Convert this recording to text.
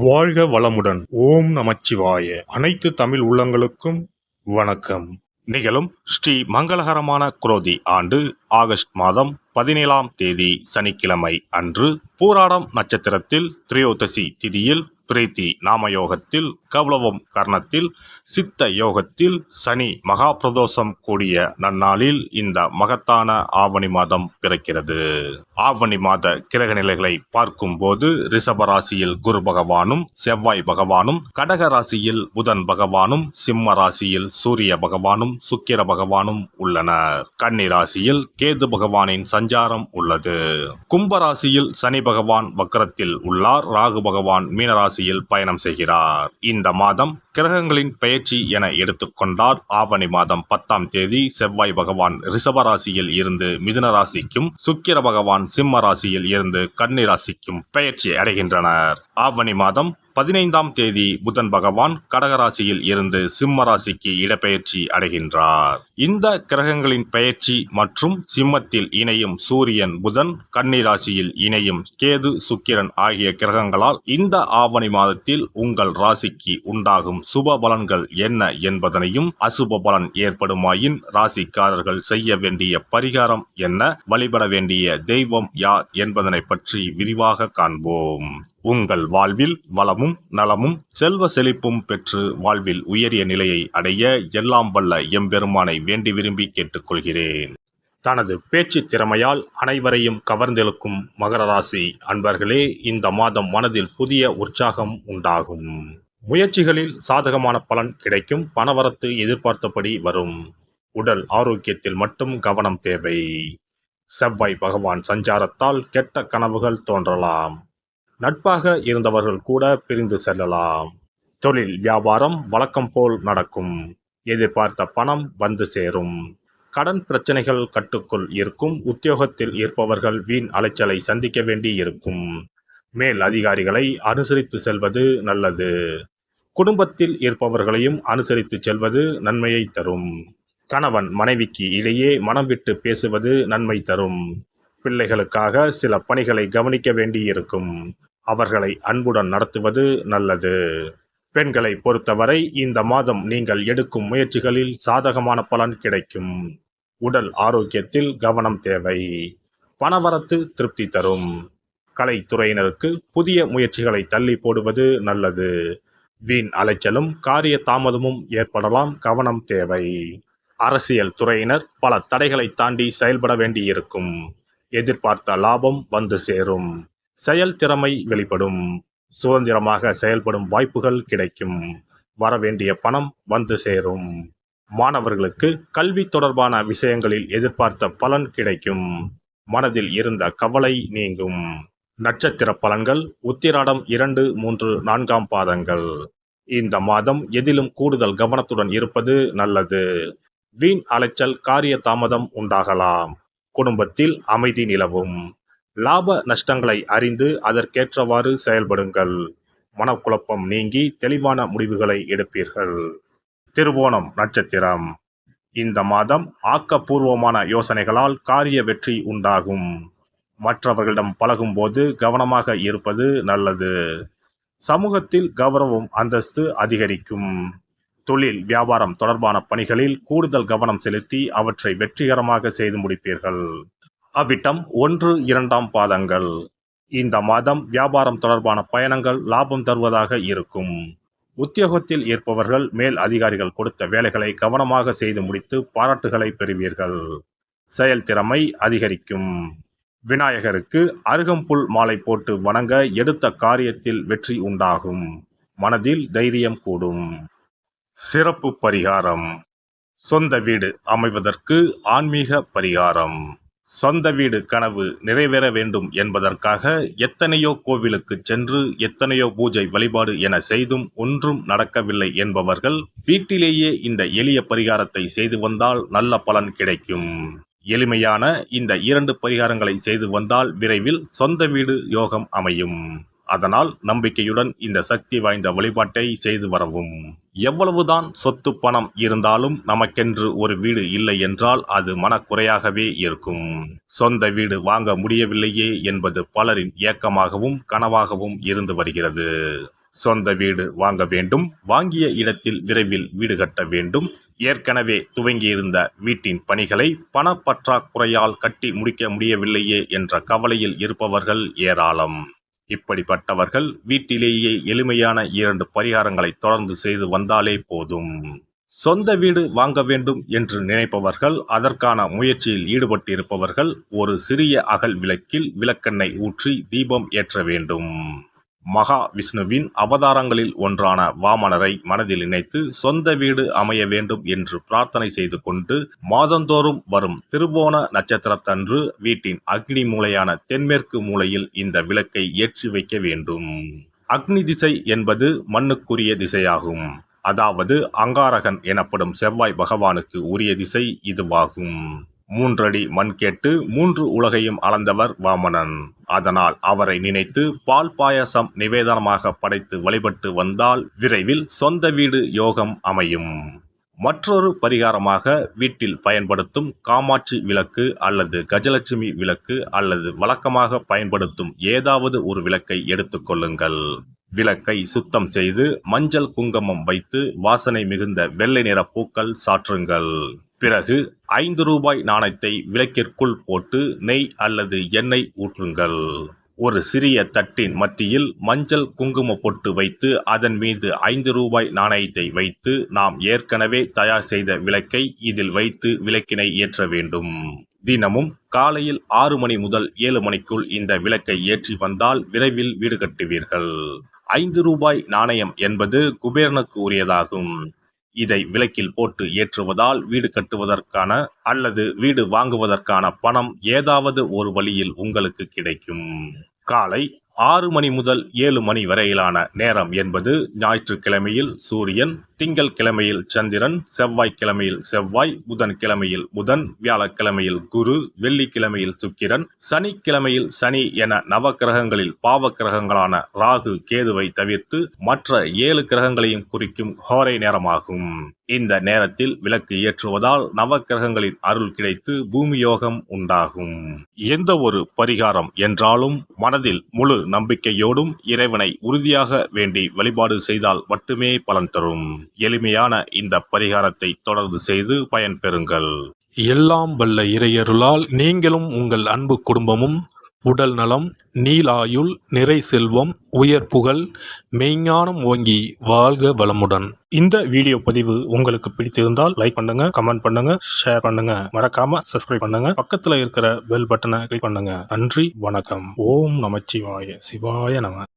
வாழ்க வளமுடன். ஓம் நமச்சிவாய. அனைத்து தமிழ் உள்ளங்களுக்கும் வணக்கம். நிகழும் ஸ்ரீ மங்களகரமான குரோதி ஆண்டு ஆகஸ்ட் மாதம் 17ஆம் தேதி சனிக்கிழமை அன்று பூராடம் நட்சத்திரத்தில் திரையோதசி திதியில் பிரீத்தி நாமயோகத்தில் கௌளவம் கர்ணத்தில் சித்த யோகத்தில் சனி மகா பிரதோஷம் கூடிய நன்னாளில் இந்த மகத்தான ஆவணி மாதம் பிறக்கிறது. ஆவணி மாத கிரக நிலைகளை பார்க்கும் போது ரிஷபராசியில் குரு பகவானும் செவ்வாய் பகவானும், கடக ராசியில் புதன் பகவானும், சிம்ம ராசியில் சூரிய பகவானும் சுக்கிர பகவானும் உள்ளனர். கன்னி ராசியில் கேது பகவானின் சஞ்சாரம் உள்ளது. கும்பராசியில் சனி பகவான் வக்ரத்தில் உள்ளார். ராகு பகவான் மீனராசியில் பயணம் செய்கிறார். இந்த மாதம் கிரகங்களின் பெயர்ச்சி என எடுத்துக்கொண்டால் ஆவணி மாதம் 10ஆம் தேதி செவ்வாய் பகவான் ரிஷப ராசியில் இருந்து மிதுன ராசிக்கும், சுக்கிர பகவான் சிம்ம ராசியில் இருந்து கன்னி ராசிக்கும் பெயர்ச்சி அடைகின்றனர். ஆவணி மாதம் 15ஆம் தேதி புதன் பகவான் கடகராசியில் இருந்து சிம்ம ராசிக்கு இடப்பெயர்ச்சி அடைகின்றார். இந்த கிரகங்களின் பெயர்ச்சி மற்றும் சிம்மத்தில் இணையும் சூரியன் புதன், கன்னி ராசியில் இணையும் கேது சுக்கிரன் ஆகிய கிரகங்களால் இந்த ஆவணி மாதத்தில் உங்கள் ராசிக்கு உண்டாகும் சுப பலன்கள் என்ன என்பதனையும், அசுப பலன் ஏற்படுமாயின் ராசிக்காரர்கள் செய்ய வேண்டிய பரிகாரம் என்ன, வழிபட வேண்டிய தெய்வம் யார் என்பதனை பற்றி விரிவாக காண்போம். உங்கள் வாழ்வில் வளமும் நலமும் செல்வ செழிப்பும் பெற்று வாழ்வில் உயரிய நிலையை அடைய எல்லாம் வல்ல எம்பெருமானை வேண்டி விரும்பி கேட்டுக்கொள்கிறேன். தனது பேச்சு திறமையால் அனைவரையும் கவர்ந்தெழுக்கும் மகர ராசி அன்பர்களே, இந்த மாதம் மனதில் புதிய உற்சாகம் உண்டாகும். முயற்சிகளில் சாதகமான பலன் கிடைக்கும். பணவரத்து எதிர்பார்த்தபடி வரும். உடல் ஆரோக்கியத்தில் மட்டும் கவனம் தேவை. செவ்வாய் பகவான் சஞ்சாரத்தால் கெட்ட கனவுகள் தோன்றலாம். நட்பாக இருந்தவர்கள் கூட பிரிந்து செல்லலாம். தொழில் வியாபாரம் வழக்கம் போல் நடக்கும். எதிர்பார்த்த பணம் வந்து சேரும். கடன் பிரச்சனைகள் கட்டுக்குள் இருக்கும். உத்தியோகத்தில் இருப்பவர்கள் வீண் அலைச்சலை சந்திக்க வேண்டி இருக்கும். மேல் அதிகாரிகளை அனுசரித்து செல்வது நல்லது. குடும்பத்தில் இருப்பவர்களையும் அனுசரித்து செல்வது நன்மையை தரும். கணவன் மனைவிக்கு இடையே மனம் விட்டு பேசுவது நன்மை தரும். பிள்ளைகளுக்காக சில பணிகளை கவனிக்க வேண்டியிருக்கும். அவர்களை அன்புடன் நடத்துவது நல்லது. பெண்களை பொறுத்தவரை இந்த மாதம் நீங்கள் எடுக்கும் முயற்சிகளில் சாதகமான பலன் கிடைக்கும். உடல் ஆரோக்கியத்தில் கவனம் தேவை. பணவரத்து திருப்தி தரும். கலைத்துறையினருக்கு புதிய முயற்சிகளை தள்ளி போடுவது நல்லது. வீண் அலைச்சலும் காரிய தாமதமும் ஏற்படலாம். கவனம் தேவை. அரசியல் துறையினர் பல தடைகளை தாண்டி செயல்பட வேண்டியிருக்கும். எதிர்பார்த்த லாபம் வந்து சேரும். செயல் திறமை வெளிப்படும். சுதந்திரமாக செயல்படும் வாய்ப்புகள் கிடைக்கும். வரவேண்டிய பணம் வந்து சேரும். மாணவர்களுக்கு கல்வி தொடர்பான விஷயங்களில் எதிர்பார்த்த பலன் கிடைக்கும். மனதில் இருந்த கவலை நீங்கும். நட்சத்திர பலன்கள் உத்திராடம் 2, 3, 4ஆம் பாதங்கள். இந்த மாதம் எதிலும் கூடுதல் கவனத்துடன் இருப்பது நல்லது. வீண் அலைச்சல் காரிய தாமதம் உண்டாகலாம். குடும்பத்தில் அமைதி நிலவும். லாப நஷ்டங்களை அறிந்து அதற்கேற்றவாறு செயல்படுங்கள். மனக்குழப்பம் நீங்கி தெளிவான முடிவுகளை எடுப்பீர்கள். திருவோணம் நட்சத்திரம். இந்த மாதம் ஆக்கப்பூர்வமான யோசனைகளால் காரிய வெற்றி உண்டாகும். மற்றவர்களிடம் பழகும் போது கவனமாக இருப்பது நல்லது. சமூகத்தில் கௌரவம் அந்தஸ்து அதிகரிக்கும். தொழில் வியாபாரம் தொடர்பான பணிகளில் கூடுதல் கவனம் செலுத்தி அவற்றை வெற்றிகரமாக செய்து முடிப்பீர்கள். அவ்விட்டம் 1, 2ஆம் பாதங்கள். இந்த மாதம் வியாபாரம் தொடர்பான பயணங்கள் லாபம் தருவதாக இருக்கும். உத்தியோகத்தில் இருப்பவர்கள் மேல் அதிகாரிகள் கொடுத்த வேலைகளை கவனமாக செய்து முடித்து பாராட்டுகளை பெறுவீர்கள். செயல்திறமை அதிகரிக்கும். விநாயகருக்கு அருகம்புல் மாலை போட்டு வணங்க எடுத்த காரியத்தில் வெற்றி உண்டாகும். மனதில் தைரியம் கூடும். சிறப்பு பரிகாரம். சொந்த வீடு அமைவதற்கு ஆன்மீக பரிகாரம். சொந்த வீடு கனவு நிறைவேற வேண்டும் என்பதற்காக எத்தனையோ கோவிலுக்கு சென்று எத்தனையோ பூஜை வழிபாடு என செய்தும் ஒன்றும் நடக்கவில்லை என்பவர்கள் வீட்டிலேயே இந்த எளிய பரிகாரத்தை செய்து வந்தால் நல்ல பலன் கிடைக்கும். எளிமையான இந்த 2 பரிகாரங்களை செய்து வந்தால் விரைவில் சொந்த வீடு யோகம் அமையும். அதனால் நம்பிக்கையுடன் இந்த சக்தி வாய்ந்த வழிபாட்டை செய்து வரவும். எவ்வளவுதான் சொத்து பணம் இருந்தாலும் நமக்கென்று ஒரு வீடு இல்லை என்றால் அது மனக்குறையாகவே இருக்கும். சொந்த வீடு வாங்க முடியவில்லையே என்பது பலரின் ஏக்கமாகவும் கனவாகவும் இருந்து வருகிறது. சொந்த வீடு வாங்க வேண்டும், வாங்கிய இடத்தில் விரைவில் வீடு கட்ட வேண்டும், ஏற்கனவே துவங்கியிருந்த வீட்டின் பணிகளை பணப்பற்றாக்குறையால் கட்டி முடிக்க முடியவில்லையே என்ற கவலையில் இருப்பவர்கள் ஏராளம். இப்படிப்பட்டவர்கள் வீட்டிலேயே எளிமையான 2 பரிகாரங்களை தொடர்ந்து செய்து வந்தாலே போதும். சொந்த வீடு வாங்க வேண்டும் என்று நினைப்பவர்கள், அதற்கான முயற்சியில் ஈடுபட்டிருப்பவர்கள் ஒரு சிறிய அகல் விளக்கில் விளக்கெண்ணெய் ஊற்றி தீபம் ஏற்ற வேண்டும். மகா விஷ்ணுவின் அவதாரங்களில் ஒன்றான வாமனரை மனதில் நினைத்து சொந்த வீடு அமைய வேண்டும் என்று பிரார்த்தனை செய்து கொண்டு மாதந்தோறும் வரும் திருவோண நட்சத்திரத்தன்று வீட்டின் அக்னி மூலையான தென்மேற்கு மூலையில் இந்த விளக்கை ஏற்றி வைக்க வேண்டும். அக்னி திசை என்பது மண்ணுக்குரிய திசையாகும். அதாவது அங்காரகன் எனப்படும் செவ்வாய் பகவானுக்கு உரிய திசை இதுவாகும். 3 அடி மண் கேட்டு 3 உலகையும் அளந்தவர் வாமனன். அதனால் அவரை நினைத்து பால் பாயசம் நிவேதனமாக படைத்து வழிபட்டு வந்தால் விரைவில் சொந்த வீடு யோகம் அமையும். மற்றொரு பரிகாரமாக வீட்டில் பயன்படுத்தும் காமாட்சி விளக்கு அல்லது கஜலட்சுமி விளக்கு அல்லது வழக்கமாக பயன்படுத்தும் ஏதாவது ஒரு விளக்கை எடுத்துக்கொள்ளுங்கள். விளக்கை சுத்தம் செய்து மஞ்சள் குங்குமம் வைத்து வாசனை மிகுந்த வெள்ளை நிற பூக்கள் சாற்றுங்கள். பிறகு 5 ரூபாய் நாணயத்தை விளக்கிற்குள் போட்டு நெய் அல்லது எண்ணெய் ஊற்றுங்கள். ஒரு சிறிய தட்டின் மத்தியில் மஞ்சள் குங்கும பொட்டு வைத்து அதன் மீது 5 ரூபாய் நாணயத்தை வைத்து நாம் ஏற்கனவே தயார் செய்த விளக்கை இதில் வைத்து விளக்கினை ஏற்ற வேண்டும். தினமும் காலையில் 6 மணி முதல் 7 மணிக்குள் இந்த விளக்கை ஏற்றி வந்தால் விரைவில் வீடு கட்டுவீர்கள். 5 ரூபாய் நாணயம் என்பது குபேரனுக்கு உரியதாகும். இதை விளக்கில் போட்டு ஏற்றுவதால் வீடு கட்டுவதற்கான அல்லது வீடு வாங்குவதற்கான பணம் ஏதாவது ஒரு வழியில் உங்களுக்கு கிடைக்கும். காலை 6 மணி முதல் 7 மணி வரையிலான நேரம் என்பது ஞாயிற்றுக்கிழமையில் சூரியன், திங்கள் கிழமையில் சந்திரன், செவ்வாய்க்கிழமையில் செவ்வாய், புதன்கிழமையில் புதன், வியாழக்கிழமையில் குரு, வெள்ளிக்கிழமையில் சுக்கிரன், சனிக்கிழமையில் சனி என நவக்கிரகங்களில் பாவ கிரகங்களான ராகு கேதுவை தவிர்த்து மற்ற 7 கிரகங்களையும் குறிக்கும் ஹோரை நேரமாகும். இந்த நேரத்தில் விளக்கு ஏற்றுவதால் நவக்கிரகங்களின் அருள் கிடைத்து பூமி யோகம் உண்டாகும். எந்த ஒரு பரிகாரம் என்றாலும் மனதில் முழு நம்பிக்கையோடும் இறைவனை உறுதியாக வேண்டி வழிபாடு செய்தால் மட்டுமே பலன் தரும். எளிமையான இந்த பரிகாரத்தை தொடர்ந்து செய்து பயன்பெறுங்கள். எல்லாம் வல்ல இறையருளால் நீங்களும் உங்கள் அன்பு குடும்பமும் உடல் நலம், நீலாயுள், நிறை செல்வம், உயர் புகழ், மெய்ஞானம் ஓங்கி வாழ்க வளமுடன். இந்த வீடியோ பதிவு உங்களுக்கு பிடித்திருந்தால் லைக் பண்ணுங்க, கமெண்ட் பண்ணுங்க, ஷேர் பண்ணுங்க, மறக்காம சப்ஸ்கிரைப் பண்ணுங்க, பக்கத்துல இருக்கிற பெல் பட்டனை கிளிக் பண்ணுங்க. நன்றி, வணக்கம். ஓம் நமச்சிவாய. சிவாய நம.